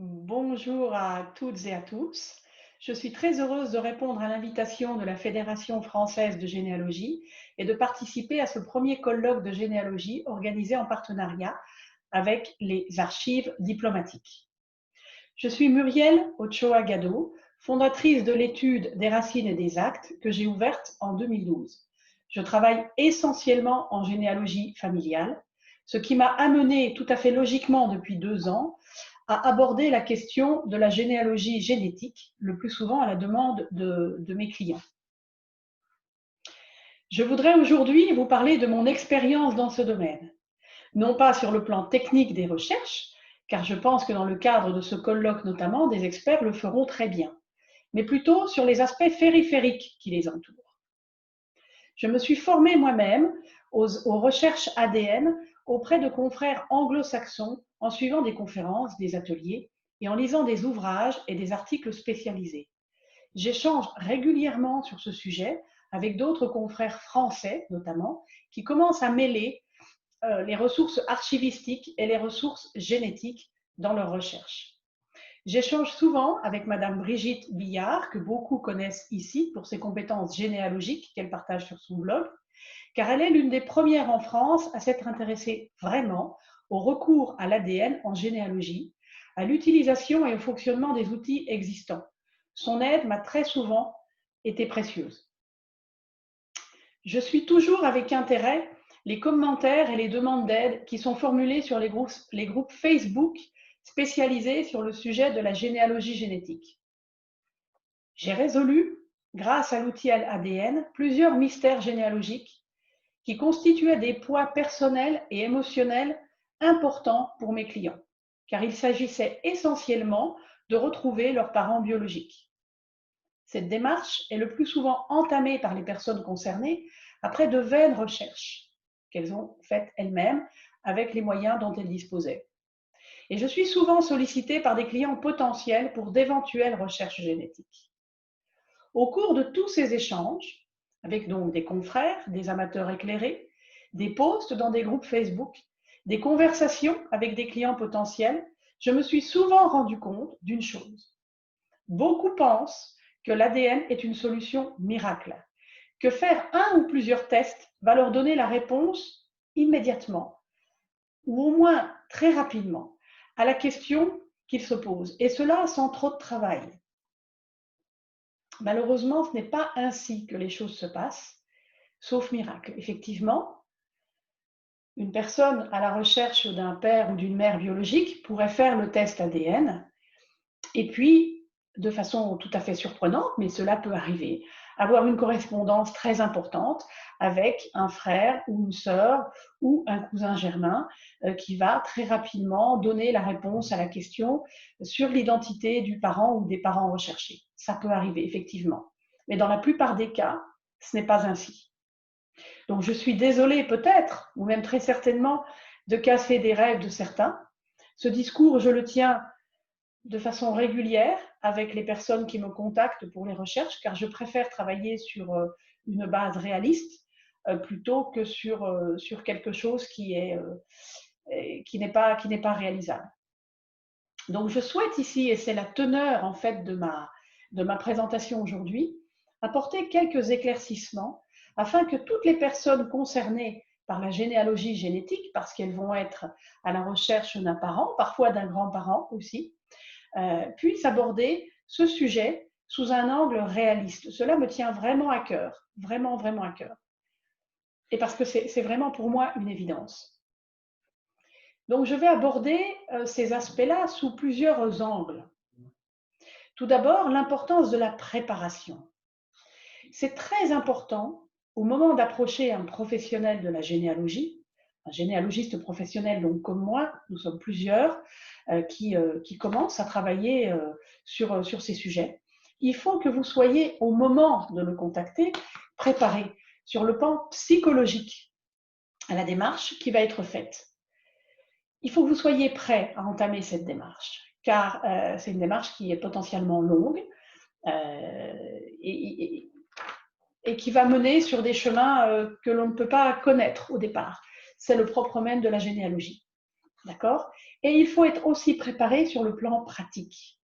Bonjour à toutes et à tous. Je suis très heureuse de répondre à l'invitation de la Fédération française de généalogie et de participer à ce premier colloque de généalogie organisé en partenariat avec les archives diplomatiques. Je suis Muriel Ochoa-Gado, fondatrice de l'étude des racines et des actes que j'ai ouverte en 2012. Je travaille essentiellement en généalogie familiale, ce qui m'a amenée tout à fait logiquement depuis 2 ans à aborder la question de la généalogie génétique, le plus souvent à la demande de mes clients. Je voudrais aujourd'hui vous parler de mon expérience dans ce domaine, non pas sur le plan technique des recherches, car je pense que dans le cadre de ce colloque notamment, des experts le feront très bien, mais plutôt sur les aspects périphériques qui les entourent. Je me suis formée moi-même aux recherches ADN auprès de confrères anglo-saxons en suivant des conférences, des ateliers et en lisant des ouvrages et des articles spécialisés. J'échange régulièrement sur ce sujet avec d'autres confrères français notamment qui commencent à mêler les ressources archivistiques et les ressources génétiques dans leurs recherches. J'échange souvent avec Madame Brigitte Billard, que beaucoup connaissent ici pour ses compétences généalogiques qu'elle partage sur son blog, car elle est l'une des premières en France à s'être intéressée vraiment au recours à l'ADN en généalogie, à l'utilisation et au fonctionnement des outils existants. Son aide m'a très souvent été précieuse. Je suis toujours avec intérêt les commentaires et les demandes d'aide qui sont formulés sur les groupes Facebook spécialisés sur le sujet de la généalogie génétique. J'ai résolu, grâce à l'outil ADN, plusieurs mystères généalogiques qui constituaient des poids personnels et émotionnels importants pour mes clients, car il s'agissait essentiellement de retrouver leurs parents biologiques. Cette démarche est le plus souvent entamée par les personnes concernées après de vaines recherches qu'elles ont faites elles-mêmes avec les moyens dont elles disposaient. Et je suis souvent sollicitée par des clients potentiels pour d'éventuelles recherches génétiques. Au cours de tous ces échanges, avec donc des confrères, des amateurs éclairés, des posts dans des groupes Facebook, des conversations avec des clients potentiels, je me suis souvent rendu compte d'une chose. Beaucoup pensent que l'ADN est une solution miracle, que faire un ou plusieurs tests va leur donner la réponse immédiatement, ou au moins très rapidement, à la question qu'ils se posent, et cela sans trop de travail. Malheureusement, ce n'est pas ainsi que les choses se passent, sauf miracle. Effectivement, une personne à la recherche d'un père ou d'une mère biologique pourrait faire le test ADN et puis, de façon tout à fait surprenante, mais cela peut arriver, avoir une correspondance très importante avec un frère ou une sœur ou un cousin germain qui va très rapidement donner la réponse à la question sur l'identité du parent ou des parents recherchés. Ça peut arriver, effectivement. Mais dans la plupart des cas, ce n'est pas ainsi. Donc je suis désolée peut-être, ou même très certainement, de casser des rêves de certains. Ce discours, je le tiens de façon régulière avec les personnes qui me contactent pour les recherches, car je préfère travailler sur une base réaliste plutôt que sur quelque chose qui n'est pas réalisable. Donc je souhaite ici, et c'est la teneur en fait de ma présentation aujourd'hui, apporter quelques éclaircissements afin que toutes les personnes concernées par la généalogie génétique, parce qu'elles vont être à la recherche d'un parent, parfois d'un grand-parent aussi, puissent aborder ce sujet sous un angle réaliste. Cela me tient vraiment à cœur, vraiment, vraiment à cœur. Et parce que c'est vraiment pour moi une évidence. Donc je vais aborder ces aspects-là sous plusieurs angles. Tout d'abord, l'importance de la préparation. C'est très important au moment d'approcher un professionnel de la généalogie, un généalogiste professionnel donc comme moi, nous sommes plusieurs qui commencent à travailler sur ces sujets. Il faut que vous soyez au moment de le contacter préparé sur le plan psychologique à la démarche qui va être faite. Il faut que vous soyez prêt à entamer cette démarche, car c'est une démarche qui est potentiellement longue et qui va mener sur des chemins que l'on ne peut pas connaître au départ. C'est le propre même de la généalogie. D'accord? Et il faut être aussi préparé sur le plan pratique.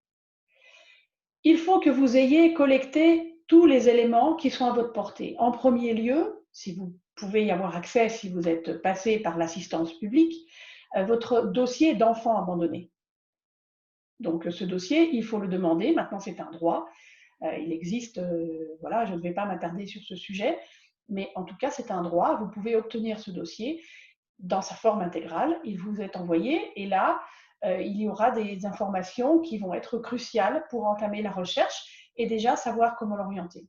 Il faut que vous ayez collecté tous les éléments qui sont à votre portée. En premier lieu, si vous pouvez y avoir accès, si vous êtes passé par l'assistance publique, votre dossier d'enfant abandonné. Donc ce dossier, il faut le demander. Maintenant, c'est un droit. Il existe, voilà, je ne vais pas m'attarder sur ce sujet, mais en tout cas, c'est un droit. Vous pouvez obtenir ce dossier dans sa forme intégrale. Il vous est envoyé et là, il y aura des informations qui vont être cruciales pour entamer la recherche et déjà savoir comment l'orienter.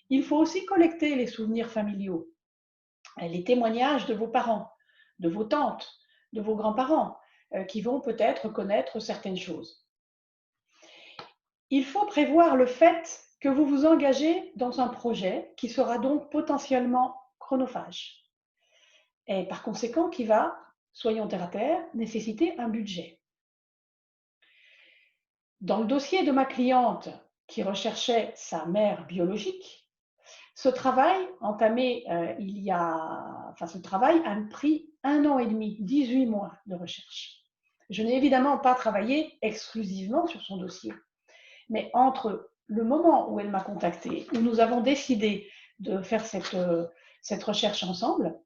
Il faut aussi collecter les souvenirs familiaux, les témoignages de vos parents, de vos tantes, de vos grands-parents, qui vont peut-être connaître certaines choses. Il faut prévoir le fait que vous vous engagez dans un projet qui sera donc potentiellement chronophage et par conséquent qui va, soyons terre à terre, nécessiter un budget. Dans le dossier de ma cliente qui recherchait sa mère biologique, ce travail entamé ce travail a pris 1 an et demi, 18 mois de recherche. Je n'ai évidemment pas travaillé exclusivement sur son dossier, mais entre le moment où elle m'a contacté, où nous avons décidé de faire cette recherche ensemble,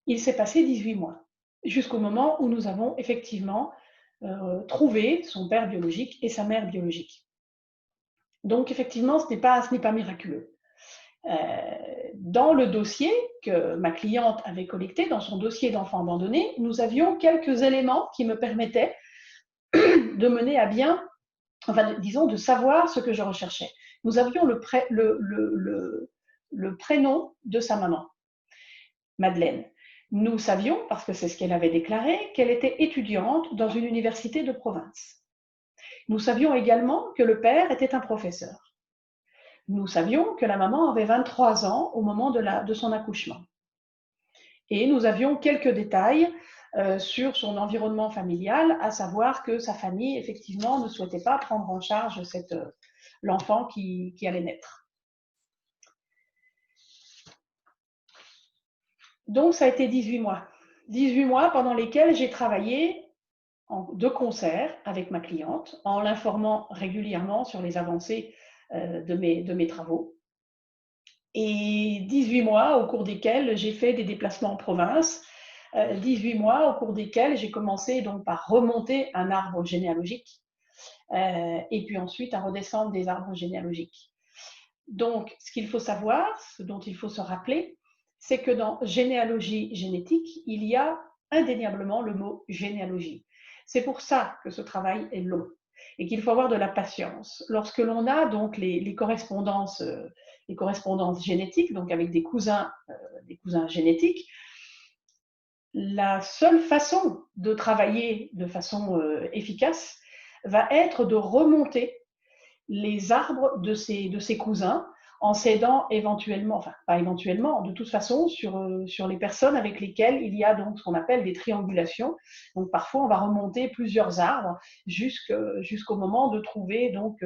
il s'est passé 18 mois, jusqu'au moment où nous avons effectivement trouvé son père biologique et sa mère biologique. Donc effectivement, ce n'est pas miraculeux. Dans le dossier que ma cliente avait collecté, dans son dossier d'enfant abandonné, nous avions quelques éléments qui me permettaient de mener à bien, enfin disons, de savoir ce que je recherchais. Nous avions le prénom de sa maman, Madeleine. Nous savions, parce que c'est ce qu'elle avait déclaré, qu'elle était étudiante dans une université de province. Nous savions également que le père était un professeur. Nous savions que la maman avait 23 ans au moment de son accouchement. Et nous avions quelques détails sur son environnement familial, à savoir que sa famille, effectivement, ne souhaitait pas prendre en charge l'enfant qui allait naître. Donc, ça a été 18 mois. 18 mois pendant lesquels j'ai travaillé de concert avec ma cliente, en l'informant régulièrement sur les avancées de mes travaux. Et 18 mois au cours desquels j'ai fait des déplacements en province, 18 mois au cours desquels j'ai commencé donc par remonter un arbre généalogique et puis ensuite à redescendre des arbres généalogiques. Donc, ce qu'il faut savoir, ce dont il faut se rappeler, c'est que dans généalogie génétique, il y a indéniablement le mot généalogie. C'est pour ça que ce travail est long et qu'il faut avoir de la patience. Lorsque l'on a donc les correspondances génétiques, donc avec des cousins génétiques, la seule façon de travailler de façon efficace va être de remonter les arbres de ses cousins en s'aidant éventuellement, enfin pas éventuellement, de toute façon sur les personnes avec lesquelles il y a donc ce qu'on appelle des triangulations. Donc parfois on va remonter plusieurs arbres jusqu'au moment de trouver donc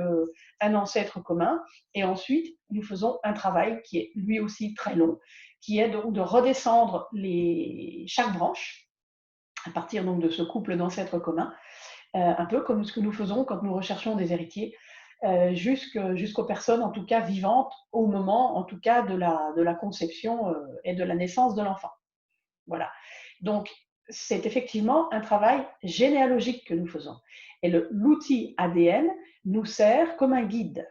un ancêtre commun. Et ensuite nous faisons un travail qui est lui aussi très long, qui est donc de redescendre chaque branche à partir donc de ce couple d'ancêtres communs, un peu comme ce que nous faisons quand nous recherchons des héritiers, jusqu'aux personnes en tout cas vivantes au moment en tout cas de la conception et de la naissance de l'enfant. Voilà. Donc c'est effectivement un travail généalogique que nous faisons. Et l'outil ADN nous sert comme un guide.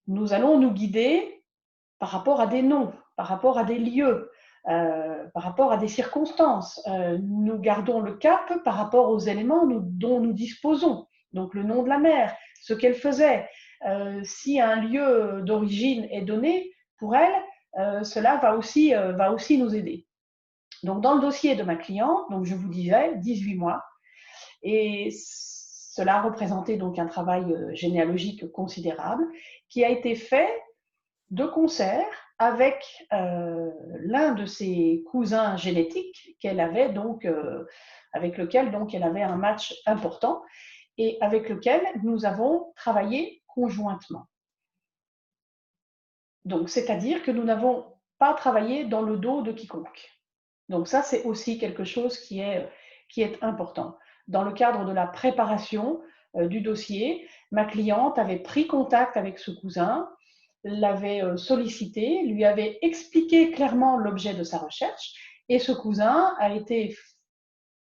Nous allons nous guider par rapport à des noms, par rapport à des lieux, par rapport à des circonstances. Nous gardons le cap par rapport aux éléments dont nous disposons. Donc le nom de la mère, ce qu'elle faisait. Si un lieu d'origine est donné pour elle, cela va aussi nous aider. Donc dans le dossier de ma cliente, donc je vous disais 18 mois, et cela a représenté donc un travail généalogique considérable qui a été fait de concert avec l'un de ses cousins génétiques qu'elle avait donc, avec lequel donc elle avait un match important et avec lequel nous avons travaillé conjointement. Donc, c'est-à-dire que nous n'avons pas travaillé dans le dos de quiconque. Donc ça, c'est aussi quelque chose qui est qui est important. Dans le cadre de la préparation du dossier, ma cliente avait pris contact avec ce cousin, l'avait sollicité, lui avait expliqué clairement l'objet de sa recherche, et ce cousin a été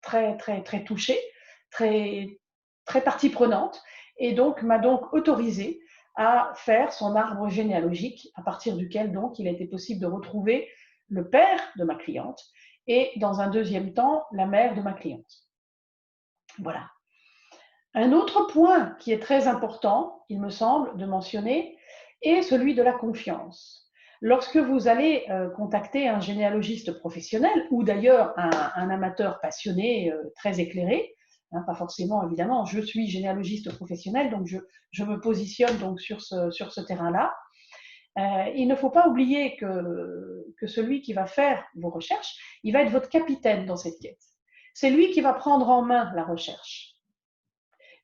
très, très, très touché, très, très partie prenante, et donc m'a donc autorisé à faire son arbre généalogique, à partir duquel donc il a été possible de retrouver le père de ma cliente et dans un deuxième temps la mère de ma cliente. Voilà. Un autre point qui est très important, il me semble, de mentionner, est celui de la confiance. Lorsque vous allez contacter un généalogiste professionnel ou d'ailleurs un amateur passionné très éclairé, hein, pas forcément évidemment, je suis généalogiste professionnel, donc je me positionne donc sur ce terrain-là. Il ne faut pas oublier que celui qui va faire vos recherches, il va être votre capitaine dans cette quête. C'est lui qui va prendre en main la recherche.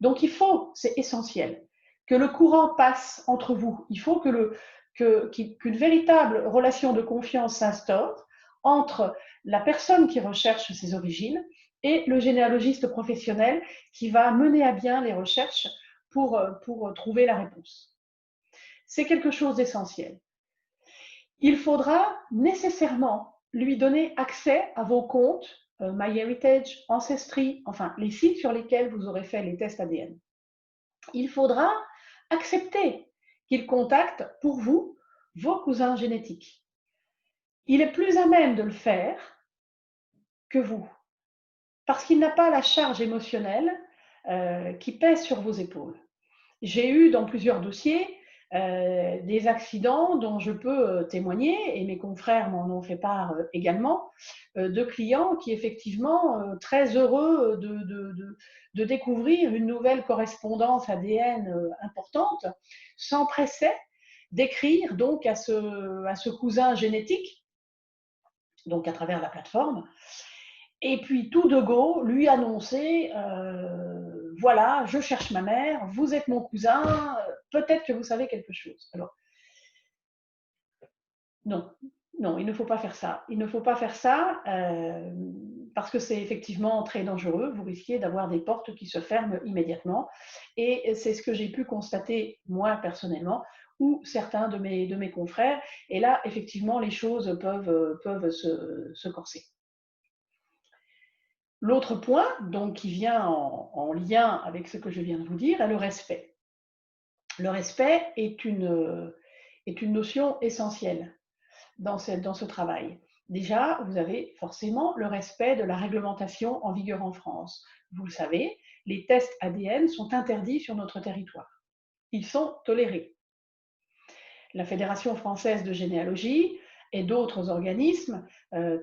Donc il faut, c'est essentiel, que le courant passe entre vous. Il faut qu'une véritable relation de confiance s'instaure entre la personne qui recherche ses origines et le généalogiste professionnel qui va mener à bien les recherches pour trouver la réponse. C'est quelque chose d'essentiel. Il faudra nécessairement lui donner accès à vos comptes MyHeritage, Ancestry, enfin les sites sur lesquels vous aurez fait les tests ADN. Il faudra accepter qu'il contacte pour vous vos cousins génétiques. Il est plus à même de le faire que vous, parce qu'il n'a pas la charge émotionnelle qui pèse sur vos épaules. J'ai eu dans plusieurs dossiers des accidents dont je peux témoigner, et mes confrères m'en ont fait part également, de clients qui effectivement, très heureux de découvrir une nouvelle correspondance ADN importante, s'empressaient d'écrire donc à ce cousin génétique, donc à travers la plateforme, et puis tout de go lui annoncer voilà, je cherche ma mère, vous êtes mon cousin, peut-être que vous savez quelque chose. Alors, non, non, il ne faut pas faire ça. Il ne faut pas faire ça parce que c'est effectivement très dangereux. Vous risquez d'avoir des portes qui se ferment immédiatement. Et c'est ce que j'ai pu constater, moi, personnellement, ou certains de mes confrères. Et là, effectivement, les choses peuvent se corser. L'autre point, donc, qui vient en lien avec ce que je viens de vous dire, est le respect. Le respect est une notion essentielle dans ce travail. Déjà, vous avez forcément le respect de la réglementation en vigueur en France. Vous le savez, les tests ADN sont interdits sur notre territoire. Ils sont tolérés. La Fédération française de généalogie et d'autres organismes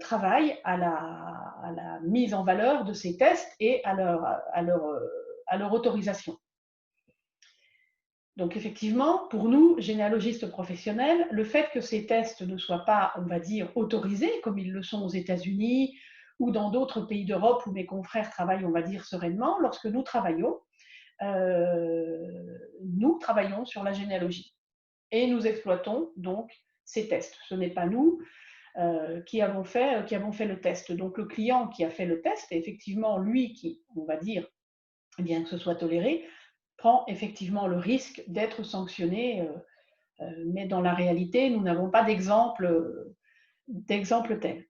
travaillent à la mise en valeur de ces tests et à leur autorisation. Donc effectivement, pour nous, généalogistes professionnels, le fait que ces tests ne soient pas, on va dire, autorisés, comme ils le sont aux États-Unis ou dans d'autres pays d'Europe où mes confrères travaillent, on va dire, sereinement, lorsque nous travaillons sur la généalogie. Et nous exploitons donc ces tests. Ce n'est pas nous qui avons fait le test. Donc le client qui a fait le test, et effectivement lui qui, on va dire, bien que ce soit toléré, prend effectivement le risque d'être sanctionné, mais dans la réalité, nous n'avons pas d'exemple tel.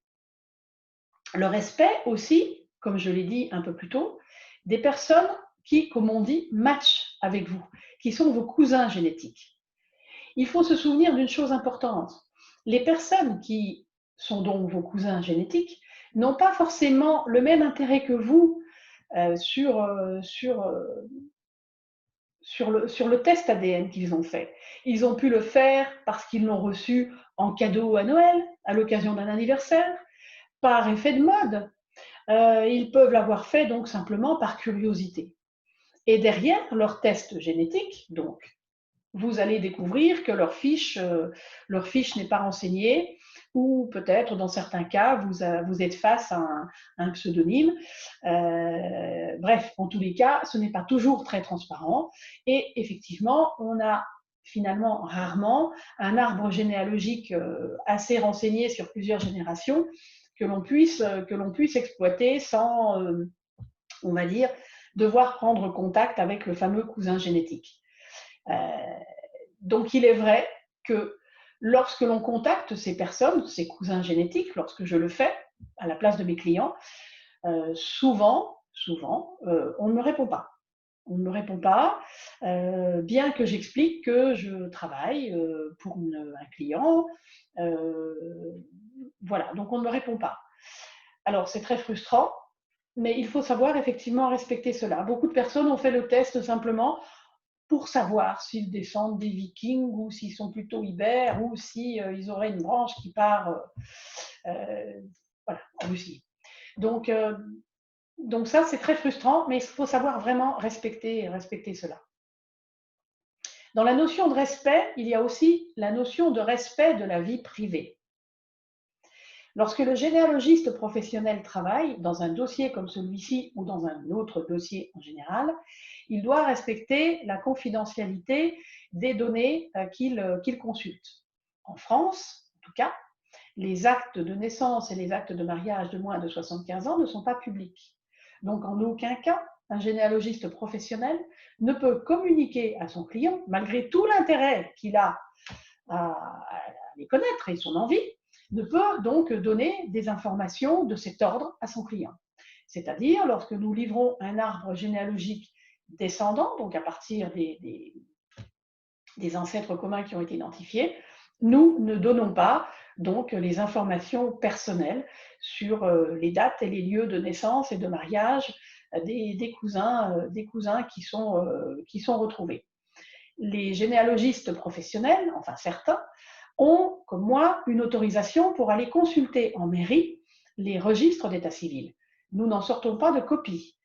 Le respect aussi, comme je l'ai dit un peu plus tôt, des personnes qui, comme on dit, matchent avec vous, qui sont vos cousins génétiques. Il faut se souvenir d'une chose importante. Les personnes qui sont donc vos cousins génétiques n'ont pas forcément le même intérêt que vous sur le test ADN qu'ils ont fait. Ils ont pu le faire parce qu'ils l'ont reçu en cadeau à Noël, à l'occasion d'un anniversaire, par effet de mode. Ils peuvent l'avoir fait donc simplement par curiosité. Et derrière leur test génétique, donc, vous allez découvrir que leur fiche n'est pas renseignée, ou peut-être dans certains cas, vous êtes face à un pseudonyme. Bref, en tous les cas, ce n'est pas toujours très transparent. Et effectivement, on a finalement rarement un arbre généalogique assez renseigné sur plusieurs générations que l'on puisse exploiter sans on va dire, devoir prendre contact avec le fameux cousin génétique. Donc il est vrai que lorsque l'on contacte ces personnes, ces cousins génétiques, lorsque je le fais à la place de mes clients, souvent, on ne me répond pas. On ne me répond pas, bien que j'explique que je travaille pour un client. Voilà, donc on ne me répond pas. Alors c'est très frustrant, mais il faut savoir effectivement respecter cela. Beaucoup de personnes ont fait le test simplement pour savoir s'ils descendent des Vikings ou s'ils sont plutôt ibères ou s'ils ils auraient une branche qui part voilà, en Russie. Donc ça, c'est très frustrant, mais il faut savoir vraiment respecter cela. Dans la notion de respect, il y a aussi la notion de respect de la vie privée. Lorsque le généalogiste professionnel travaille dans un dossier comme celui-ci ou dans un autre dossier en général, il doit respecter la confidentialité des données qu'il consulte. En France, en tout cas, les actes de naissance et les actes de mariage de moins de 75 ans ne sont pas publics. Donc, en aucun cas, un généalogiste professionnel ne peut communiquer à son client, malgré tout l'intérêt qu'il a à les connaître et son envie, ne peut donc donner des informations de cet ordre à son client. C'est-à-dire, lorsque nous livrons un arbre généalogique descendant, donc à partir des ancêtres communs qui ont été identifiés, nous ne donnons pas donc les informations personnelles sur les dates et les lieux de naissance et de mariage des cousins qui sont retrouvés. Les généalogistes professionnels, enfin certains, ont, comme moi, une autorisation pour aller consulter en mairie les registres d'état civil. Nous n'en sortons pas de copie.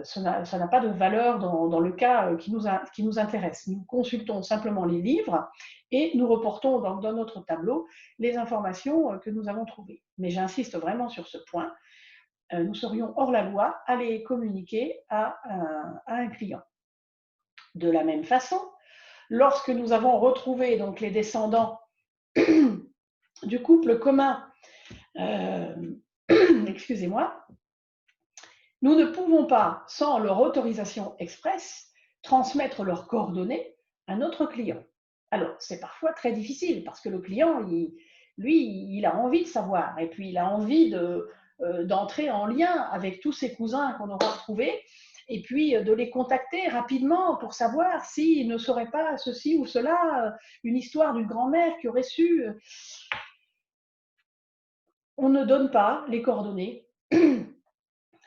Ça n'a pas de valeur dans le cas qui nous intéresse. Nous consultons simplement les livres et nous reportons dans notre tableau les informations que nous avons trouvées. Mais j'insiste vraiment sur ce point. Nous serions hors la loi à les communiquer à un client. De la même façon, lorsque nous avons retrouvé donc les descendants du couple commun, excusez-moi, nous ne pouvons pas, sans leur autorisation expresse, transmettre leurs coordonnées à notre client. Alors, c'est parfois très difficile parce que le client, lui, il a envie de savoir et puis il a envie d'entrer en lien avec tous ses cousins qu'on aura retrouvés et puis de les contacter rapidement pour savoir s'ils ne sauraient pas ceci ou cela, une histoire d'une grand-mère qui aurait su. On ne donne pas les coordonnées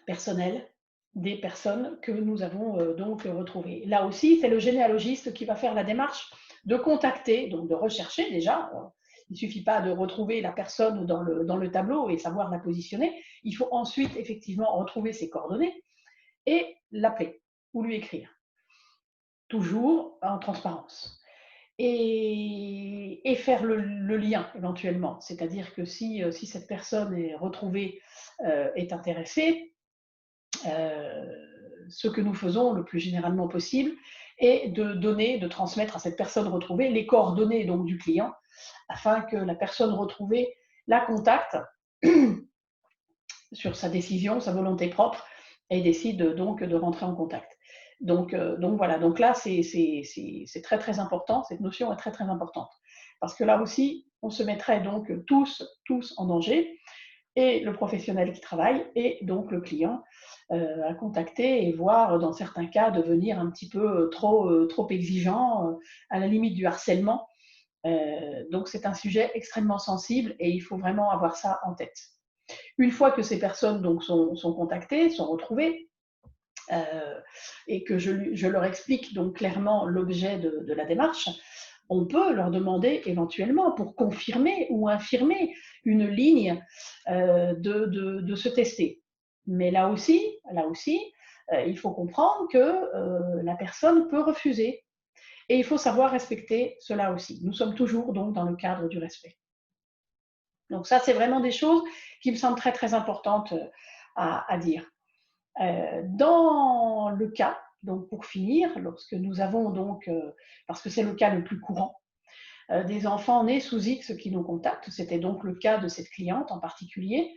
personnelles des personnes que nous avons donc retrouvées. Là aussi, c'est le généalogiste qui va faire la démarche de contacter, donc de rechercher déjà. Il ne suffit pas de retrouver la personne dans le tableau et savoir la positionner. Il faut ensuite effectivement retrouver ses coordonnées et l'appeler ou lui écrire. Toujours en transparence. Et faire le lien éventuellement. C'est-à-dire que si cette personne est retrouvée, est intéressée, ce que nous faisons le plus généralement possible est de transmettre à cette personne retrouvée les coordonnées donc, du client afin que la personne retrouvée la contacte sur sa décision, sa volonté propre et décide donc de rentrer en contact. Donc voilà, donc là c'est très très important, cette notion est très très importante parce que là aussi on se mettrait donc tous en danger et le professionnel qui travaille et donc le client à contacter et voire dans certains cas devenir un petit peu trop exigeant, à la limite du harcèlement. Donc c'est un sujet extrêmement sensible et il faut vraiment avoir ça en tête. Une fois que ces personnes donc sont contactées, sont retrouvées, et que je leur explique donc clairement l'objet de la démarche, on peut leur demander éventuellement, pour confirmer ou infirmer une ligne, de se tester. Mais là aussi, il faut comprendre que la personne peut refuser. Et il faut savoir respecter cela aussi. Nous sommes toujours donc dans le cadre du respect. Donc ça, c'est vraiment des choses qui me semblent très très importantes à dire. Dans le cas, donc pour finir, lorsque nous avons donc, parce que c'est le cas le plus courant, des enfants nés sous X qui nous contactent, c'était donc le cas de cette cliente en particulier,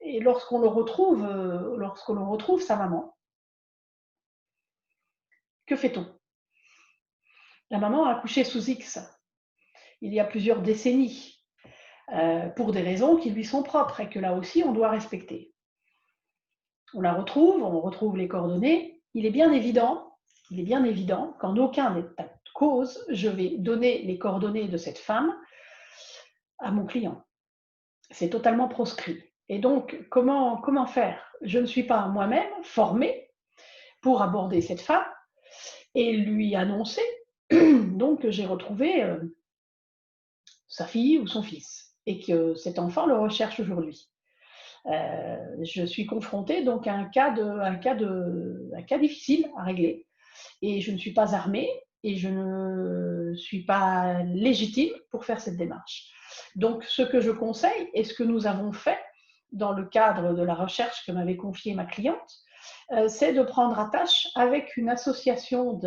Et lorsqu'on le retrouve sa maman, que fait-on? La maman a accouché sous X il y a plusieurs décennies, pour des raisons qui lui sont propres et que là aussi on doit respecter. On la retrouve, on retrouve les coordonnées. Il est bien évident qu'en aucun état de cause, je vais donner les coordonnées de cette femme à mon client. C'est totalement proscrit. Et donc, comment faire? Je ne suis pas moi-même formée pour aborder cette femme et lui annoncer donc que j'ai retrouvé sa fille ou son fils et que cet enfant le recherche aujourd'hui. Je suis confrontée donc à un cas difficile à régler et je ne suis pas armée et je ne suis pas légitime pour faire cette démarche. Donc, ce que je conseille et ce que nous avons fait dans le cadre de la recherche que m'avait confiée ma cliente, c'est de prendre attache avec une association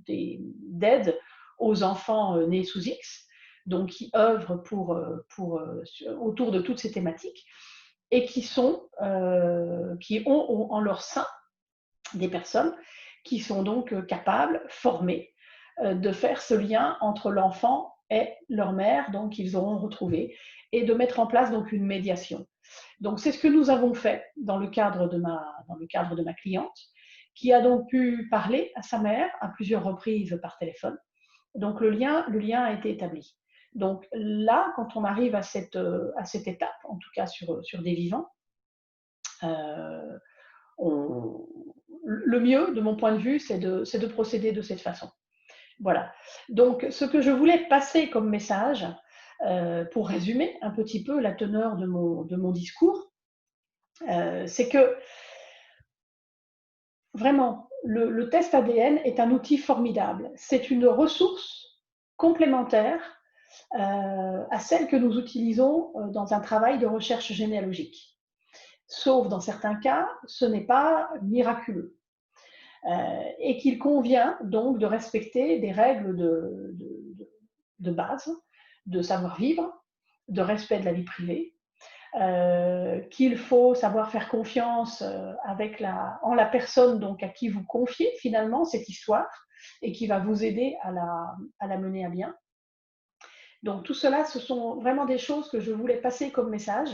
d'aide aux enfants nés sous X, donc qui œuvrent autour de toutes ces thématiques et qui ont en leur sein des personnes qui sont donc capables, formées, de faire ce lien entre l'enfant et leur mère, donc qu'ils auront retrouvé, et de mettre en place donc une médiation. Donc c'est ce que nous avons fait dans le cadre de ma cliente, qui a donc pu parler à sa mère à plusieurs reprises par téléphone. Donc le lien a été établi. Donc là, quand on arrive à cette étape, en tout cas sur des vivants, on, le mieux, de mon point de vue, c'est de procéder de cette façon. Voilà. Donc, ce que je voulais passer comme message, pour résumer un petit peu la teneur de mon discours, c'est que vraiment, le test ADN est un outil formidable. C'est une ressource complémentaire à celle que nous utilisons dans un travail de recherche généalogique. Sauf dans certains cas, ce n'est pas miraculeux. Et qu'il convient donc de respecter des règles de base, de savoir-vivre, de respect de la vie privée, qu'il faut savoir faire confiance en la personne donc à qui vous confiez finalement cette histoire et qui va vous aider à la mener à bien. Donc tout cela, ce sont vraiment des choses que je voulais passer comme message.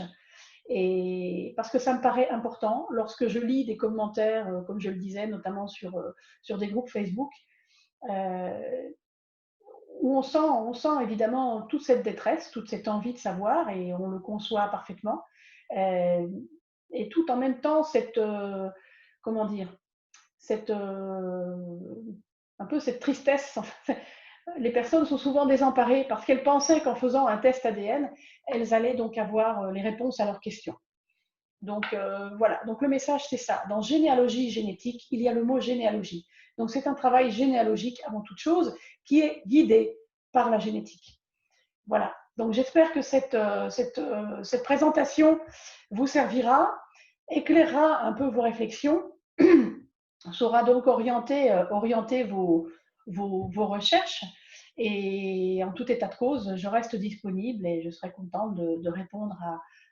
Et parce que ça me paraît important, lorsque je lis des commentaires, comme je le disais, notamment sur des groupes Facebook, euh, où on sent évidemment toute cette détresse, toute cette envie de savoir, et on le conçoit parfaitement, euh, et tout en même temps comment dire, cette, un peu cette tristesse. Les personnes sont souvent désemparées parce qu'elles pensaient qu'en faisant un test ADN, elles allaient donc avoir les réponses à leurs questions. Donc voilà, donc le message c'est ça. Dans généalogie génétique, il y a le mot généalogie. Donc c'est un travail généalogique avant toute chose qui est guidé par la génétique. Voilà, donc j'espère que cette présentation vous servira, éclairera un peu vos réflexions, saura donc orienter vos recherches. Et en tout état de cause, je reste disponible et je serai contente de répondre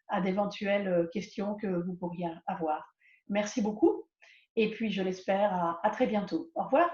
à d'éventuelles questions que vous pourriez avoir. Merci beaucoup et puis je l'espère à très bientôt. Au revoir.